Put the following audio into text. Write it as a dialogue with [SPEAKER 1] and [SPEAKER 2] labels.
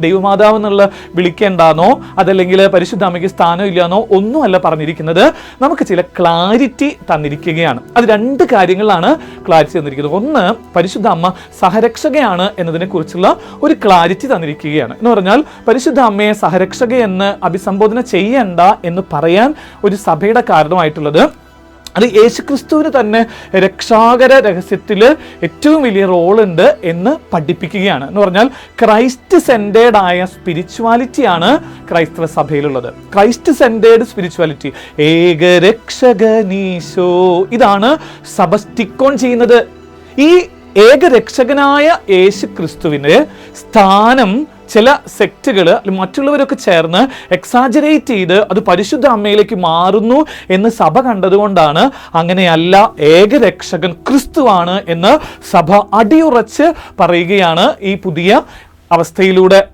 [SPEAKER 1] ദൈവമാതാവ് എന്നുള്ള വിളിക്കേണ്ടാന്നോ അതല്ലെങ്കിൽ പരിശുദ്ധ അമ്മയ്ക്ക് സ്ഥാനം ഇല്ലാന്നോ ഒന്നുമല്ല പറഞ്ഞിരിക്കുന്നത്. നമുക്ക് ചില ക്ലാരിറ്റി തന്നിരിക്കുകയാണ്. അത് 2 കാര്യങ്ങളിലാണ് ക്ലാരിറ്റി തന്നിരിക്കുന്നത്. ഒന്ന്, പരിശുദ്ധ അമ്മ സഹരക്ഷകയാണ് എന്നതിനെ കുറിച്ചുള്ള ഒരു ക്ലാരിറ്റി തന്നിരിക്കുകയാണ്. എന്ന് പറഞ്ഞാൽ പരിശുദ്ധ അമ്മയെ സഹരക്ഷക എന്ന് അഭിസംബോധന ചെയ്യണ്ട എന്ന് പറയാൻ ഒരു സഭയുടെ കാരണമായിട്ടുള്ളത് അത് യേശുക്രിസ്തുവിന് തന്നെ രക്ഷാകര രഹസ്യത്തിൽ ഏറ്റവും വലിയ റോളുണ്ട് എന്ന് പഠിപ്പിക്കുകയാണ്. എന്ന് പറഞ്ഞാൽ ക്രൈസ്റ്റ് സെൻറ്റേഡ് ആയ സ്പിരിച്വാലിറ്റിയാണ് ക്രൈസ്തവ സഭയിലുള്ളത്. ക്രൈസ്റ്റ് സെൻറ്റേഡ് സ്പിരിച്വാലിറ്റി, ഏകരക്ഷകനീശോ, ഇതാണ് സഭ സ്റ്റിക്ക് ഓൺ ചെയ്യുന്നത്. ഈ ഏകരക്ഷകനായ യേശുക്രിസ്തുവിന് സ്ഥാനം ചില സെക്റ്റുകൾ മറ്റുള്ളവരൊക്കെ ചേർന്ന് എക്സാജറേറ്റ് ചെയ്ത് അത് പരിശുദ്ധ അമ്മയിലേക്ക് മാറുന്നു എന്ന് സഭ കണ്ടതുകൊണ്ടാണ് അങ്ങനെയല്ല, ഏകരക്ഷകൻ ക്രിസ്തുവാണ് എന്ന് സഭ അടിയുറച്ച് പറയുകയാണ് ഈ പുതിയ അവസ്ഥയിലൂടെ.